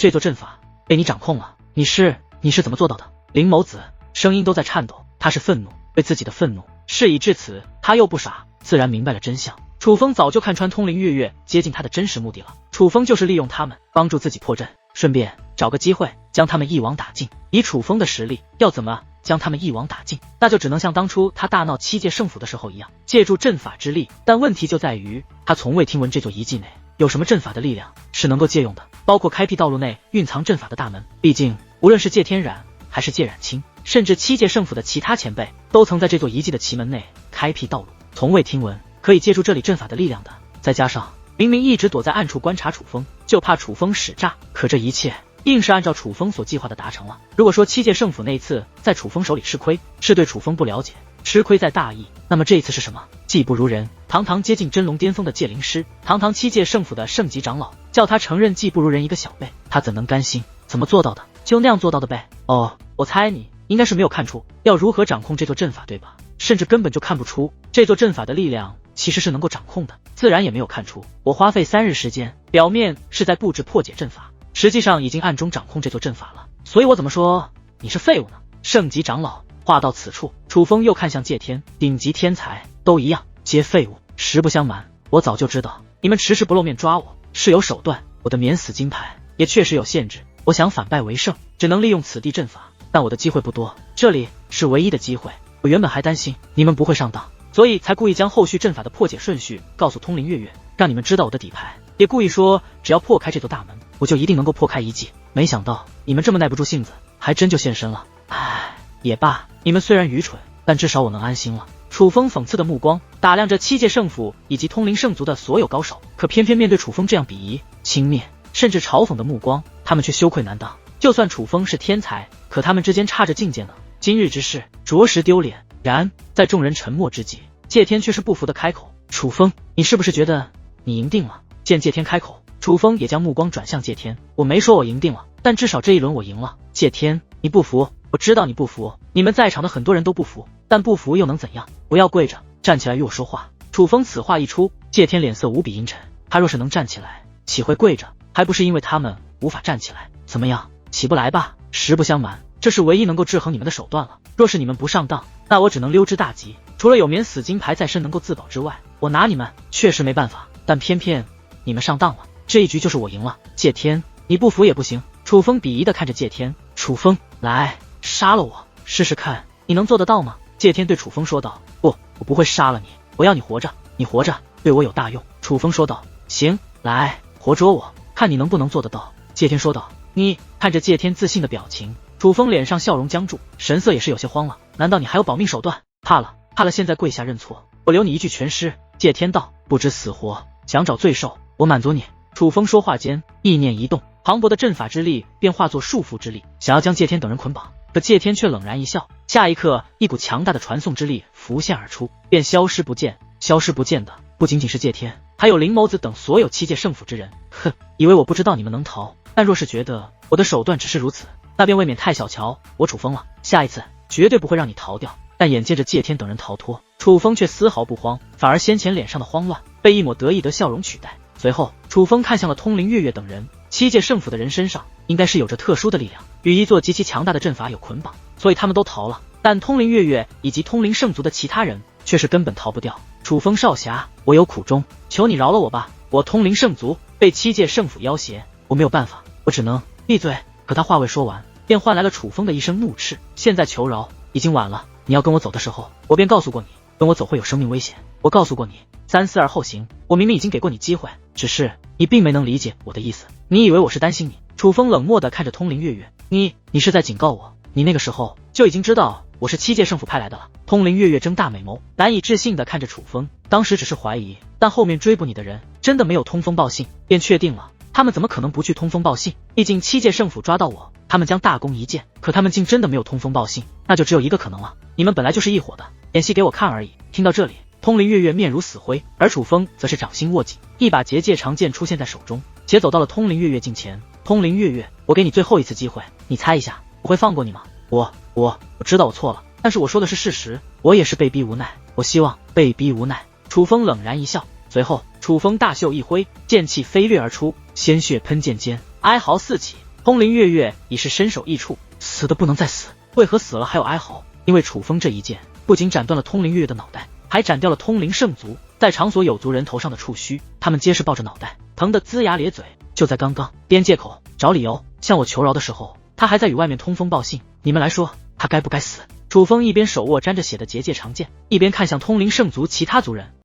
这座阵法被你掌控了，你是怎么做到的？林某子声音都在颤抖，他是愤怒，对自己的愤怒。事已至此，他又不傻，自然明白了真相。楚风早就看穿通灵月月接近他的真实目的了，楚风就是利用他们帮助自己破阵，顺便找个机会将他们一网打尽。以楚风的实力，要怎么将他们一网打尽？那就只能像当初他大闹七界圣府的时候一样，借助阵法之力。但问题就在于，他从未听闻这座遗迹内有什么阵法的力量是能够借用的，包括开辟道路内蕴藏阵法的大门。毕竟无论是界天染还是界染清，甚至七界圣府的其他前辈，都曾在这座遗迹的奇门内开辟道路，从未听闻可以借助这里阵法的力量的。再加上明明一直躲在暗处观察楚风，就怕楚风使诈，可这一切硬是按照楚风所计划的达成了。如果说七界圣府那一次在楚风手里吃亏是对楚风不了解，吃亏在大意，那么这一次是什么？技不如人，堂堂接近真龙巅峰的界灵师，堂堂七界圣府的圣级长老，叫他承认技不如人一个小辈，他怎能甘心？怎么做到的？就那样做到的呗。哦，我猜你应该是没有看出要如何掌控这座阵法，对吧？甚至根本就看不出这座阵法的力量其实是能够掌控的，自然也没有看出我花费3日时间，表面是在布置破解阵法，实际上已经暗中掌控这座阵法了。所以我怎么说你是废物呢？圣级长老话到此处，楚风又看向界天，顶级天才都一样，皆废物。实不相瞒，我早就知道你们迟迟不露面抓我是有手段，我的免死金牌也确实有限制，我想反败为胜，只能利用此地阵法，但我的机会不多，这里是唯一的机会。我原本还担心你们不会上当，所以才故意将后续阵法的破解顺序告诉通灵月月，让你们知道我的底牌，也故意说只要破开这座大门，我就一定能够破开遗迹。没想到你们这么耐不住性子，还真就现身了。唉，也罢，你们虽然愚蠢，但至少我能安心了。楚风讽刺的目光打量着七界圣府以及通灵圣族的所有高手，可偏偏面对楚风这样鄙夷、轻蔑甚至嘲讽的目光，他们却羞愧难当。就算楚风是天才，可他们之间差着境界呢，今日之事着实丢脸。然在众人沉默之际，界天却是不服的开口：楚风，你是不是觉得你赢定了？见界天开口，楚风也将目光转向界天，我没说我赢定了，但至少这一轮我赢了。界天，你不服，我知道你不服，你们在场的很多人都不服，但不服又能怎样？不要跪着，站起来与我说话。楚风此话一出，界天脸色无比阴沉，他若是能站起来，岂会跪着？还不是因为他们无法站起来。怎么样，起不来吧？实不相瞒，这是唯一能够制衡你们的手段了。若是你们不上当，那我只能溜之大吉，除了有免死金牌在身能够自保之外，我拿你们确实没办法。但偏偏你们上当了，这一局就是我赢了。界天，你不服也不行。楚风鄙夷地看着界天，楚风，来杀了我试试看，你能做得到吗？界天对楚风说道。不，我不会杀了你，我要你活着，你活着对我有大用。楚风说道。行，来活捉我，看你能不能做得到。界天说道。你看着界天自信的表情，楚风脸上笑容僵住，神色也是有些慌了。难道你还有保命手段？怕了，现在跪下认错，我留你一具全尸。界天道。不知死活，想找罪受，我满足你。楚风说话间，意念一动，磅礴的阵法之力便化作束缚之力，想要将界天等人捆绑。可界天却冷然一笑，下一刻，一股强大的传送之力浮现而出，便消失不见。消失不见的不仅仅是界天，还有林某子等所有七界圣府之人。哼，以为我不知道你们能逃，但若是觉得我的手段只是如此，那便未免太小瞧我楚风了。下一次绝对不会让你逃掉。但眼见着界天等人逃脱，楚风却丝毫不慌，反而先前脸上的慌乱被一抹得意的笑容取代。随后楚风看向了通灵月月等人，七界圣府的人身上应该是有着特殊的力量，与一座极其强大的阵法有捆绑，所以他们都逃了。但通灵月月以及通灵圣族的其他人却是根本逃不掉。楚风少侠，我有苦衷，求你饶了我吧，我通灵圣族被七界圣府要挟，我没有办法，我只能闭嘴。可他话未说完，便换来了楚风的一声怒斥：现在求饶已经晚了，你要跟我走的时候，我便告诉过你，跟我走会有生命危险，我告诉过你三思而后行，我明明已经给过你机会，只是你并没能理解我的意思，你以为我是担心你。楚风冷漠地看着通灵月月，你是在警告我，你那个时候就已经知道我是七界圣府派来的了。通灵月月睁大美眸，难以置信地看着楚风，当时只是怀疑，但后面追捕你的人真的没有通风报信，便确定了，他们怎么可能不去通风报信？毕竟七界圣府抓到我，他们将大功一件，可他们竟真的没有通风报信，那就只有一个可能了，你们本来就是一伙的，演戏给我看而已。听到这里，通灵月月面如死灰，而楚风则是掌心握紧，一把结界长剑出现在手中，且走到了通灵月月近前。通灵月月，我给你最后一次机会，你猜一下我会放过你吗？我知道我错了，但是我说的是事实，我也是被逼无奈，我希望被逼无奈。楚风冷然一笑，随后楚风大袖一挥，剑气飞掠而出，鲜血喷溅间，哀嚎四起。通灵月月已是身首异处，死的不能再死，为何死了还有哀嚎？因为楚风这一剑不仅斩断了通灵月月的脑袋，还斩掉了通灵圣族在场所有族人头上的触须，他们皆是抱着脑袋，疼得龇牙咧嘴。就在刚刚，边借口找理由向我求饶的时候，他还在与外面通风报信，你们来说他该不该死？楚风一边手握沾着血的结界长剑，一边看向通灵圣族其他族人。